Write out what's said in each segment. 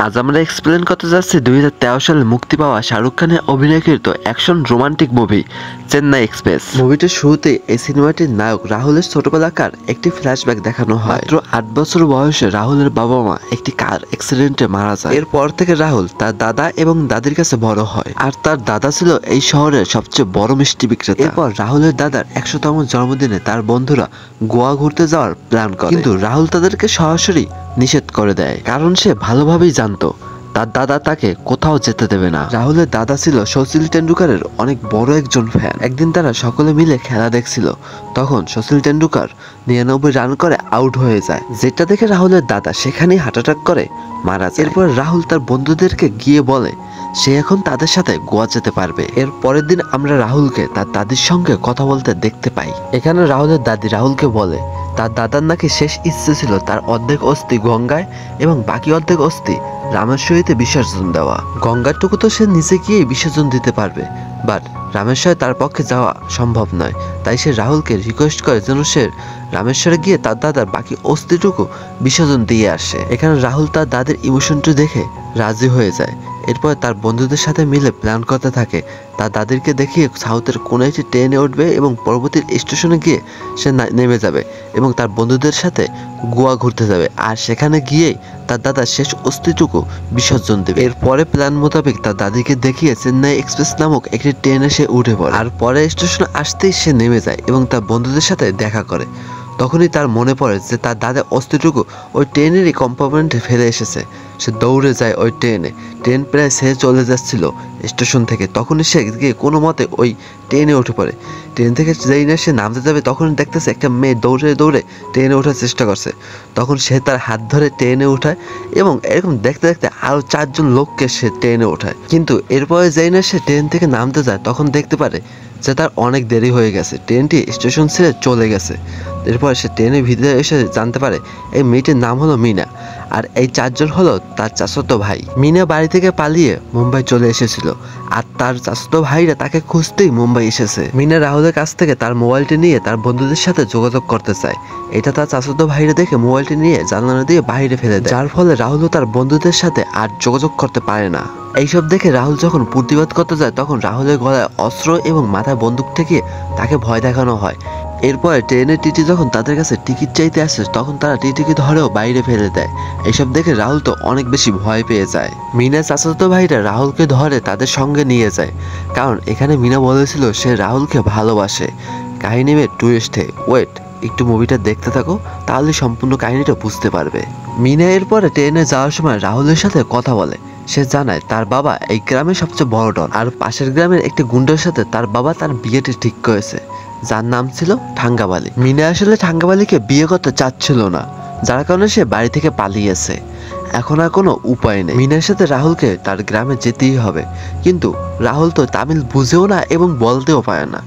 আজ আমরা এক্সপ্লেন করতে যাচ্ছি 2013 সালে মুক্তি পাওয়া শাহরুখ খানের অভিনয়কৃত action romantic movie Chennai express. মুভিটির শুরুতে এই সিনেমাটির নায়ক রাহুলের ছোটবেলাকার একটি ফ্ল্যাশব্যাক দেখানো হয়। মাত্র 8 বছর বয়সে রাহুলের বাবা মা একটি কার অ্যাক্সিডেন্টে মারা যায়। এরপর থেকে রাহুল তার দাদা এবং দাদির কাছে বড় হয়, আর তার দাদা ছিল এই শহরের সবচেয়ে বড় মিষ্টি বিক্রেতা। এরপর রাহুলের দাদার 100তম জন্মদিনে তার বন্ধুরা গোয়া ঘুরতে যাওয়ার প্ল্যান করে, কিন্তু রাহুল তাদেরকে সরাসরি নিষেধ করে দেয়, কারণ সে ভালোভাবেই জানতো তার দাদা তাকে কোথাও যেতে দেবে না। রাহুলের দাদা ছিল শচীন টেন্ডুলকারের অনেক বড় একজন ফ্যান। একদিন তারা সকলে মিলে খেলা দেখছিল, তখন শচীন টেন্ডুলকার 99 রান করে আউট হয়ে যায়, যেটা দেখে রাহুলের দাদা সেখানেই হার্ট অ্যাটাক করে মারা যায়। এরপর রাহুল তার বন্ধুদেরকে গিয়ে বলে সে এখন তাদের সাথে গোয়া যেতে পারবে। এর পরের দিন আমরা রাহুলকে তার দাদির সঙ্গে কথা বলতে দেখতে পাই। এখানে রাহুলের দাদি রাহুলকে বলে তার দাদার নাকি শেষ ইচ্ছে ছিল তার অর্ধেক অস্থি গঙ্গায় এবং বাকি অর্ধেক অস্থি রামেশ্বরীতে বিসর্জন দেওয়া। গঙ্গারটুকু তো সে নিচে গিয়ে বিসর্জন দিতে পারবে, বাট রামেশ্বরে তার পক্ষে যাওয়া সম্ভব নয়। তাই সে রাহুলকে রিকোয়েস্ট করে যেন সে রামেশ্বরে গিয়ে তার দাদার বাকি অস্থিটুকু বিসর্জন দিয়ে আসে। এখানে রাহুল তার দাদির ইমোশনটি দেখে রাজি হয়ে যায়। এরপর তার বন্ধুদের সাথে মিলে প্ল্যান করতে থাকে তার দাদিরকে দেখিয়ে সাউথের কোনো একটি ট্রেনে উঠবে এবং পরবর্তী স্টেশনে গিয়ে সে নেমে যাবে এবং তার বন্ধুদের সাথে গোয়া ঘুরতে যাবে, আর সেখানে গিয়েই তার দাদার শেষ অস্থিটুকু বিসর্জন দেবে। এরপরে প্ল্যান মোতাবেক তার দাদিকে দেখিয়ে চেন্নাই এক্সপ্রেস নামক একটি ট্রেনে সে উঠে পড়ে, আর পরে স্টেশনে আসতেই সে নেমে যায় এবং তার বন্ধুদের সাথে দেখা করে। তখনই তার মনে পড়ে যে তার দাদার অস্থিটুকু ওই ট্রেনেরই কম্পার্টমেন্টে ফেলে এসেছে। সে দৌড়ে যায় ওই ট্রেন প্রায় সে চলে যাচ্ছিল স্টেশন থেকে। তখনই সে গিয়ে কোনো মতে ওই ট্রেনে উঠে পড়ে। ট্রেন থেকে যেই না সে নামতে যাবে তখন দেখতেছে একটা মেয়ে দৌড়ে দৌড়ে ট্রেনে ওঠার চেষ্টা করছে। তখন সে তার হাত ধরে ট্রেনে উঠায় এবং এরকম দেখতে দেখতে আরও 4 জন লোককে সে ট্রেনে ওঠায়। কিন্তু এরপরে যেই না সে ট্রেন থেকে নামতে যায় তখন দেখতে পারে যে তার অনেক দেরি হয়ে গেছে, ট্রেনটি স্টেশন ছেড়ে চলে গেছে। এরপর সে ট্রেনের ভিতরে এসে জানতে পারে এই মেয়েটির নাম হলো মিনা, আর এই 4 জন হলো তার চাচাতো ভাই। মিনা বাড়ি থেকে পালিয়ে মুম্বাই চলে এসেছিল, আর তার চাচাতো ভাইরা তাকে খুঁজতেই মুম্বাই এসেছে। মিনা রাহুলের কাছ থেকে তার মোবাইলটি নিয়ে তার বন্ধুদের সাথে যোগাযোগ করতে চায়। এটা তার চাচাতো ভাইরা দেখে মোবাইলটি নিয়ে জানালা দিয়ে বাইরে ফেলে দেয়, যার ফলে রাহুলও তার বন্ধুদের সাথে আর যোগাযোগ করতে পারে না। এইসব দেখে রাহুল যখন প্রতিবাদ করতে যায় তখন রাহুলের গলায় অস্ত্র এবং মাথায় বন্দুক থেকে তাকে ভয় দেখানো হয়। এরপরে ট্রেনের টিটি যখন তাদের কাছে টিকিট চাইতে আসে তখন তারা টিটিকে ধরেও বাইরে ফেলে দেয়। এইসব দেখে রাহুল তো অনেক বেশি ভয় পেয়ে যায়। মিনা চাচাতো ভাইরা রাহুলকে ধরে তাদের সঙ্গে নিয়ে যায়, কারণ এখানে মিনা বলেছিল সে রাহুলকে ভালোবাসে। কাহিনী টুইস্টে ওয়েট, একটু মুভিটা দেখতে থাকো, তাহলে সম্পূর্ণ কাহিনীটা বুঝতে পারবে। মিনা এরপরে ট্রেনে যাওয়ার সময় রাহুলের সাথে কথা বলে। সে জানায় তার বাবা এই গ্রামের সবচেয়ে বড় ডন, আর পাশের গ্রামের একটি গুন্ডার সাথে তার বাবা তার বিয়েটি ঠিক করেছে, যার নাম ছিল ঠাঙ্গাবালি। মিনা আসলে ঠাঙ্গাবালিকে বিয়ে করতে চাচ্ছিল না, যার কারণে সে বাড়ি থেকে পালিয়েছে। এখন আর কোনো উপায় নেই, মিনার সাথে রাহুলকে তার গ্রামে যেতেই হবে। কিন্তু রাহুল তো তামিল বুঝেও না এবং বলতেও পারে না।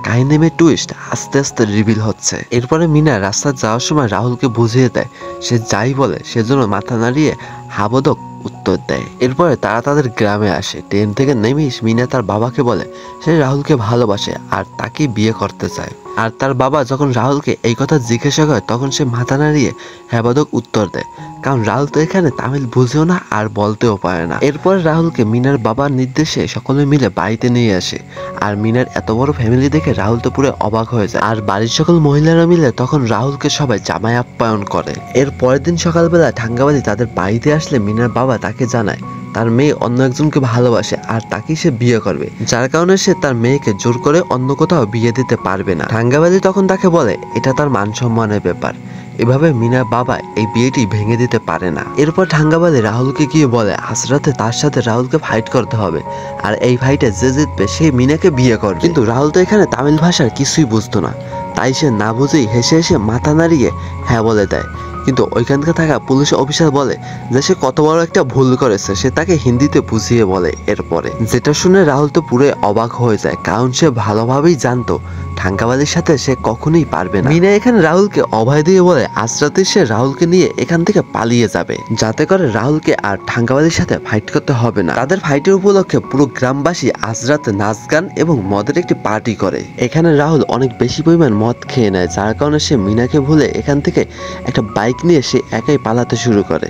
কাহিনী টুইস্ট আস্তে আস্তে রিভিল হচ্ছে। এরপরে মিনা রাস্তা যাওয়ার সময় রাহুলকে বুঝিয়ে দেয় সে যাই বলে সেজন্য মাথা নাড়িয়ে হাবোদক উত্তর দেয়। এরপরে তারা তাদের গ্রামে আসে। ট্রেন থেকে নেমে মিনা তার বাবাকে বলে সে রাহুলকে ভালোবাসে আর তাকে বিয়ে করতে চায়। আর তার বাবা যখন রাহুলকে এই কথা জিজ্ঞাসা করে তখন সে মাথা নাড়িয়ে হ্যাবাদক উত্তর দেয়, কারণ রাহুল তো এখানে তামিল বুঝেও না আর বলতেও পারে না। এরপরে রাহুলকে মিনার বাবার নির্দেশে সকলে মিলে বাড়িতে নিয়ে আসে, আর মিনার এত বড় ফ্যামিলি দেখে রাহুল তো পুরো অবাক হয়ে যায়। আর বাড়ির সকল মহিলারা মিলে তখন রাহুলকে সবাই জামাই আপ্যায়ন করে। এর পরের দিন সকালবেলা ঠাঙ্গাবালি তাদের বাড়িতে আসলে মিনার বাবা তাকে জানায় তার মেয়ে অন্য একজনকে ভালোবাসে আর তাকেই সে বিয়ে করবে, যার কারণে সে তার মেয়েকে জোর করে অন্য কোথাও বিয়ে দিতে পারবে না। ঠাঙ্গাবালি তখন তাকে বলে এটা তার মান সম্মানের ব্যাপার, এভাবে মিনার বাবা এই বিয়েটি ভেঙে দিতে পারে না। এরপর ঠাঙ্গাবালি রাহুলকে গিয়ে বলে আজ রাতে তার সাথে রাহুলকে ফাইট করতে হবে, আর এই ফাইটে যে জিতবে সে মিনাকে বিয়ে করবে। কিন্তু রাহুল তো এখানে তামিল ভাষার কিছুই বুঝতো না, তাই সে না বুঝেই হেসে হেসে মাথা নাড়িয়ে হ্যাঁ বলে দেয়। কিন্তু ওইখানকার থাকা পুলিশ অফিসার বলে যে সে কত বড় একটা ভুল করেছে, সে তাকে হিন্দিতে বুঝিয়ে বলে। এরপরে যেটা শুনে রাহুল তো পুরো অবাক হয়ে যায়, কারণ সে ভালোভাবেই জানতো ঠাঙ্গাবালির সাথে সে কখনোই পারবে না। মিনা এখানে রাহুলকে অভয় দিয়ে বলে আজ রাতে সে রাহুলকে নিয়ে এখান থেকে পালিয়ে যাবে, যাতে করে রাহুলকে আর ঠাঙ্গাবালির সাথে ফাইট করতে হবে না। তাদের ফাইটের উপলক্ষে পুরো গ্রামবাসী আজ রাতে নাচ গান এবং মদের একটি পার্টি করে। এখানে রাহুল অনেক বেশি পরিমাণ মদ খেয়ে নেয়, যার কারণে সে মিনাকে ভুলে এখান থেকে একটা বাইক নিয়ে সে একাই পালাতে শুরু করে।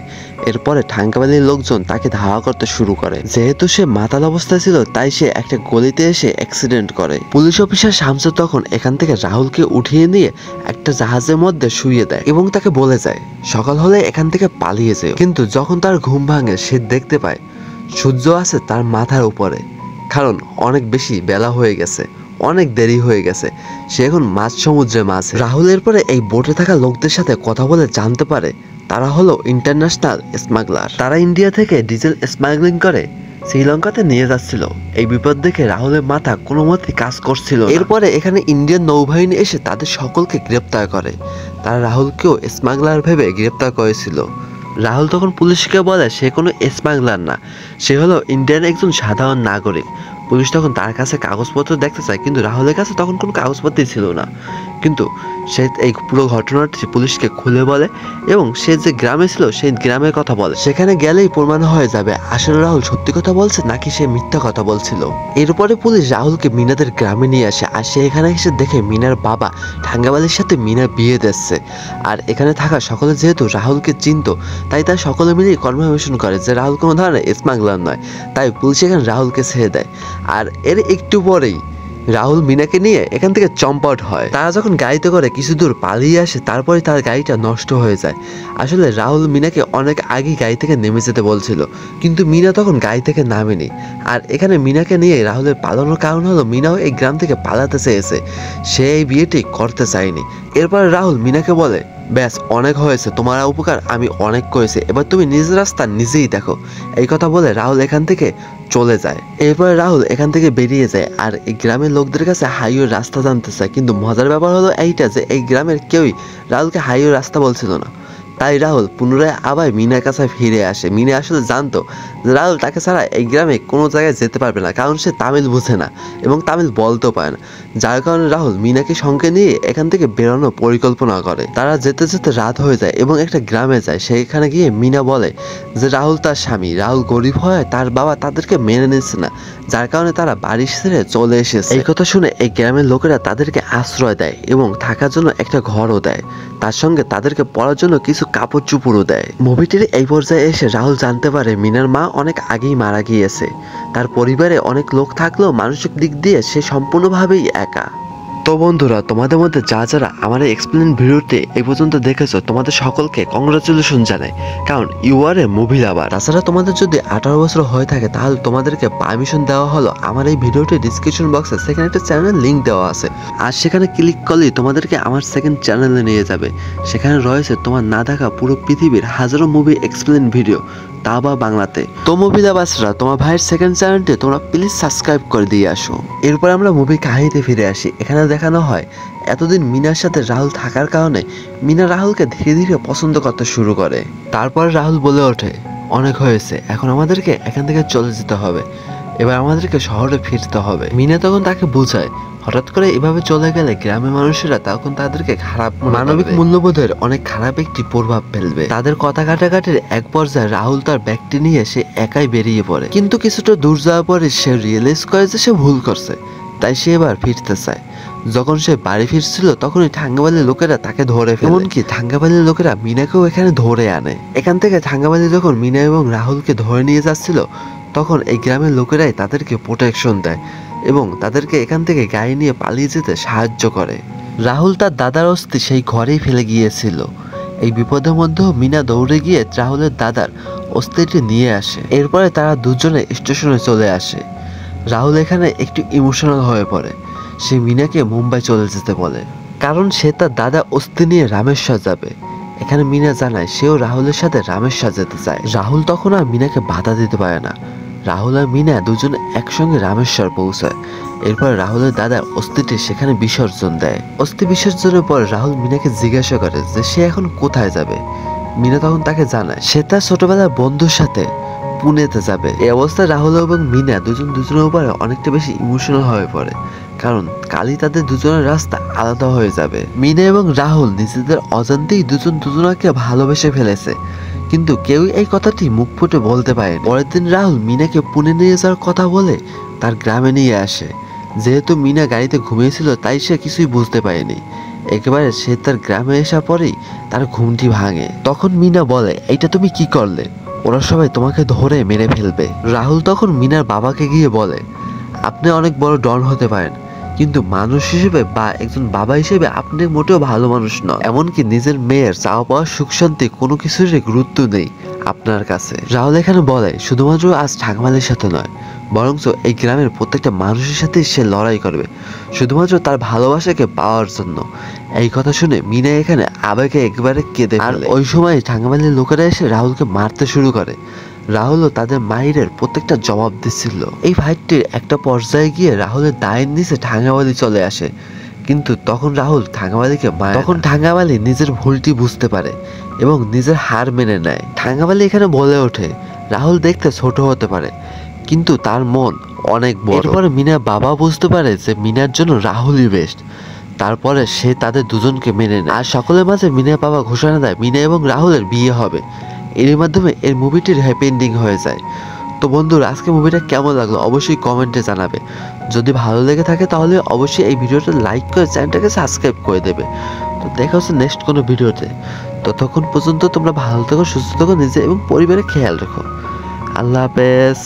এরপরে ঠাঙ্গাবালির লোকজন তাকে ধাওয়া করতে শুরু করে। যেহেতু সে মাতাল অবস্থায় ছিল তাই সে একটা গলিতে এসে অ্যাক্সিডেন্ট করে। পুলিশ অফিসার শামসু তখন এখান থেকে রাহুলকে উঠিয়ে নিয়ে একটা জাহাজের মধ্যে শুইয়ে দেয় এবং তাকে বলে যায় সকাল হলে এখান থেকে পালিয়ে যেও। কিন্তু যখন তার ঘুম ভাঙে সে দেখতে পায় সূর্য আছে তার মাথার উপরে, কারণ অনেক বেশি বেলা হয়ে গেছে, অনেক দেরি হয়ে গেছে, সে এখন মাঝ সমুদ্রে মাঝে। রাহুলের পরে এই বোটে থাকা লোকদের সাথে কথা বলে জানতে পারে তারা হলো ইন্টারন্যাশনাল স্মাগলার। তারা ইন্ডিয়া থেকে ডিজেল স্মাগলিং করে শ্রীলঙ্কাতে নিয়ে যাচ্ছিল। এই বিপদ দেখে রাহুলের মাথা কোনো মতেই কাজ করছিল না। এরপরে এখানে ইন্ডিয়ান নৌবাহিনী এসে তাদের সকলকে গ্রেপ্তার করে। তারা রাহুলকেও স্মাগলার ভেবে গ্রেপ্তার করেছিল। রাহুল তখন পুলিশকে বলে সে কোনো স্মাগলার না, সে হলো ইন্ডিয়ার একজন সাধারণ নাগরিক। পুলিশ তখন তার কাছে কাগজপত্র দেখতে চায়, কিন্তু রাহুলের কাছে তখন কোনো কাগজপত্রই ছিল না। কিন্তু সে এই পুরো ঘটনাটি পুলিশকে খুলে বলে এবং সে যে গ্রামে ছিল সেই গ্রামের কথা বলে। সেখানে গেলেই প্রমাণ হয়ে যাবে আসলে রাহুল সত্যি কথা বলছে নাকি সে মিথ্যা কথা বলছিল। এরপরে পুলিশ রাহুলকে মিনাদের গ্রামে নিয়ে আসে, আর সে এখানে এসে দেখে মিনার বাবা ঠাঙ্গাবালির সাথে মিনার বিয়ে দিচ্ছে। আর এখানে থাকা সকলে যেহেতু রাহুলকে চিনত তাই তার সকলে মিলেই কনফার্মেশন করে যে রাহুল কোনো ধরনের স্মাগলার নয়। তাই পুলিশ এখানে রাহুলকে ছেড়ে দেয়। আর এর একটু পরেই রাহুল মিনাকে নিয়ে এখান থেকে চম্পট হয়। তারা যখন গাড়িতে করে কিছু দূর পালিয়ে আসে তারপরে তার গাড়িটা নষ্ট হয়ে যায়। আসলে রাহুল মিনাকে অনেক আগেই গাড়ি থেকে নেমে যেতে বলছিল, কিন্তু মিনা তখন গাড়ি থেকে নামেনি। আর এখানে মিনাকে নিয়ে রাহুলের পালানোর কারণ হলো মিনাও এই গ্রাম থেকে পালাতে চেয়েছে, সে এই বিয়েটি করতে চায়নি। এরপর রাহুল মিনাকে বলে ব্যাস অনেক হয়েছে, তোমার উপকার আমি অনেক করেছি, এবার তুমি নিজের রাস্তা নিজেই দেখো। এই কথা বলে রাহুল এখান থেকে চলে যায়। এরপর রাহুল এখান থেকে বেরিয়ে যায় আর এই গ্রামের লোকদের কাছে হাইওয়ের রাস্তা জানতে চায়। কিন্তু মজার ব্যাপার হলো এইটা যে এই গ্রামের কেউই রাহুলকে হাইওয়ের রাস্তা বলছিল না। তাই রাহুল পুনরায় আবার মিনার কাছে ফিরে আসে। মিনা আসলে জানতো যে রাহুল তাকে ছাড়া এই গ্রামে কোনো জায়গায় যেতে পারবে না, কারণ সে তামিল বুঝে না এবং তামিল বলতেও পারে না। যার কারণে রাহুল মিনাকে সঙ্গে নিয়ে এখান থেকে বেরোনোর পরিকল্পনা করে। তারা যেতে যেতে রাত হয়ে যায় এবং একটা গ্রামে যায়। সেইখানে গিয়ে মিনা বলে যে রাহুল তার স্বামী, রাহুল গরিব হয় তার বাবা তাদেরকে মেনে নিচ্ছে না, যার কারণে তারা বাড়ি ছেড়ে চলে এসেছে। এই কথা শুনে এই গ্রামের লোকেরা তাদেরকে আশ্রয় দেয় এবং থাকার জন্য একটা ঘরও দেয়, তার সঙ্গে তাদেরকে পড়ার জন্য কিছু কাপড় চোপড়ও দেয়। মুভিটির এই পর্যায়ে এসে রাহুল জানতে পারে মিনার মা অনেক আগেই মারা গিয়েছে। তার পরিবারে অনেক লোক থাকলেও মানসিক দিক দিয়ে সে সম্পূর্ণভাবেই একা। তো বন্ধুরা, তোমাদের মধ্যে যারা আমার এই এক্সপ্লেন ভিডিওটি এই পর্যন্ত দেখেছো তোমাদের সকলকে কংগ্রাচুলেশন জানাই, কারণ you R A movie lover. তাছাড়া তোমাদের যদি 18 বছর হয়ে থাকে তাহলে তোমাদেরকে পারমিশন দেওয়া হলো আমার এই ভিডিওটি ডিসক্রিপশন বক্সে সেখানে একটা চ্যানেল লিঙ্ক দেওয়া আছে, আর সেখানে ক্লিক করলেই তোমাদেরকে আমার সেকেন্ড চ্যানেলে নিয়ে যাবে। সেখানে রয়েছে তোমার না দেখা পুরো পৃথিবীর হাজারো মুভি এক্সপ্লেন ভিডিও, তা বা বাংলাতে। তো মুভি লাভার্সরা তোমার ভাইয়ের সেকেন্ড চ্যানেলটি তোমরা প্লিজ সাবস্ক্রাইব করে দিয়ে আসো। এরপর আমরা মুভি কাহিনীতে ফিরে আসি। এখানে দেখানো হয় এতদিন মিনার সাথে রাহুল থাকার কারণে মিনা রাহুলকে ধীরে ধীরে পছন্দ করতে শুরু করে। তারপর রাহুল বলে ওঠে অনেক হয়েছে, এখন আমাদেরকে এখান থেকে চলে যেতে হবে, এবার আমাদেরকে শহরে ফিরতে হবে। মিনা তখন তাকে বোঝায় হঠাৎ করে এভাবে চলে গেলে গ্রামের মানুষেরা তখন তাদেরকে খারাপ মানবিক মূল্যবোধের অনেক খারাপ একটি প্রভাব ফেলবে। তাদের কথা কাটাকাটির এক পর্যায়ে রাহুল তার ব্যাগটি নিয়ে সে একাই বেরিয়ে পড়ে, কিন্তু কিছুটা দূর যাওয়ার পরে সে রিয়েলাইজ করে যে সে ভুল করছে, তাই সে এবার ফিরতে চায়। যখন সে বাড়ি ফিরছিল তখনই ঠাঙ্গাবালির লোকেরা তাকে ধরে ফেলে, এমনকি ঠাঙ্গাবালির লোকেরা মিনাকেও এখানে ধরে আনে। এখান থেকে ঠাঙ্গাবালি যখন মিনা এবং রাহুলকে ধরে নিয়ে যাচ্ছিল তখন এই গ্রামের লোকেরাই তাদেরকে প্রোটেকশন দেয় এবং তাদেরকে এখান থেকে গাড়ি নিয়ে পালিয়ে যেতে সাহায্য করে। রাহুল তার দাদার অস্থি সেই ঘরেই ফেলে গিয়েছিল। এই বিপদের মধ্যেও মিনা দৌড়ে গিয়ে রাহুলের দাদার অস্থিটি নিয়ে আসে। এরপরে তারা দুজনে স্টেশনে চলে আসে। রাহুল এখানে একটু ইমোশনাল হয়ে পড়ে। সে মিনাকে মুম্বাই চলে যেতে বলে, কারণ সে তার দাদা অস্থি নিয়ে রামেশ্বর যাবে। এখানে মিনা জানায় সেও রাহুলের সাথে রামেশ্বর যেতে চায়। রাহুল তখন আর মিনাকে বাধা দিতে পারে না। রাহুল আর মিনা দুজন একসঙ্গে রামেশ্বর পৌঁছায়। এরপর রাহুলের দাদার অস্থিটি সেখানে বিসর্জন দেয়। অস্থি বিসর্জনের পর রাহুল মিনাকে জিজ্ঞাসা করে যে সে এখন কোথায় যাবে। মিনা তখন তাকে জানায় সে তার ছোটবেলার বন্ধুর সাথে পুনেতে যাবে। এই অবস্থায় রাহুল এবং মিনা দুজনের উপরে অনেকটা বেশি ইমোশনাল হয়ে পড়ে, কারণ কালই তাদের দুজনের রাস্তা আলাদা হয়ে যাবে। মিনা এবং রাহুল নিজেদের অজান্তেই দুজনকে ভালোবেসে ফেলেছে, কিন্তু কেউই এই কথাটি মুখ ফুটে বলতে পারেনি। পরের দিন রাহুল মিনাকে পুনে নিয়ে যাওয়ার কথা বলে তার গ্রামে নিয়ে আসে। যেহেতু মিনা গাড়িতে ঘুমিয়েছিল তাই সে কিছুই বুঝতে পারেনি। একেবারে সে তার গ্রামে আসা পরেই তার ঘুমটি ভাঙে। তখন মিনা বলে, এইটা তুমি কি করলে? ওরা সবাই তোমাকে ধরে মেরে ফেলবে। রাহুল তখন মিনার বাবাকে গিয়ে বলে, আপনি অনেক বড় ডন হতে পারেন, কিন্তু মানুষ হিসেবে বা একজন বাবা হিসেবে আপনি মোটেও ভালো মানুষ নন। এমনকি নিজের মেয়ের চাওয়া পাওয়া সুখ শান্তি কোনো কিছুরই গুরুত্ব নেই আপনার কাছে। রাহুল এখানে বলে, শুধুমাত্র আজ ঠাকমালের সাথে নয়, বরঞ্চ এই গ্রামের প্রত্যেকটা মানুষের সাথে সে লড়াই করবে, শুধুমাত্র তার ভালোবাসাকে পাওয়ার জন্য। এই কথা শুনে মিনা এখানে আবেগে একবারে কেঁদে ফেলে। আর ওই সময় ঠাঙ্গামালির লোকেরা এসে রাহুলকে মারতে শুরু করে। রাহুলও তাদের মায়ের প্রত্যেকটা জবাব দিচ্ছিল। এই ফাইটটির একটা পর্যায়ে গিয়ে রাহুলের দায়ের নিচে ঠাঙ্গামালি চলে আসে, কিন্তু তখন রাহুল ঠাঙ্গামালিকে মারে। তখন ঠাঙ্গামালি নিজের ভুলটি বুঝতে পারে এবং নিজের হার মেনে নেয়। ঠাঙ্গামালি এখানে বলে ওঠে, রাহুল দেখতে ছোট হতে পারে, কিন্তু তার মন অনেক বড়। এরপরে মিনার বাবা বুঝতে পারে যে মিনার জন্য রাহুলই বেস্ট। তারপরে সে তাদের দুজনকে মেনে নেয়। আর সকলের মাঝে মিনার বাবা ঘোষণা দেয় মিনা এবং রাহুলের বিয়ে হবে। এর মাধ্যমে এর মুভিটির হ্যাপি এন্ডিং হয়ে যায়। তো বন্ধুরা, আজকে মুভিটা কেমন লাগলো অবশ্যই কমেন্টে জানাবে। যদি ভালো লেগে থাকে তাহলে অবশ্যই এই ভিডিওটা লাইক করে চ্যানেলটাকে সাবস্ক্রাইব করে দেবে। তো দেখা হচ্ছে নেক্সট কোনো ভিডিওতে। ততক্ষণ পর্যন্ত তোমরা ভালো থেকো, সুস্থ থেকো, নিজে এবং পরিবারের খেয়াল রেখো। আল্লাহ হাফেজ।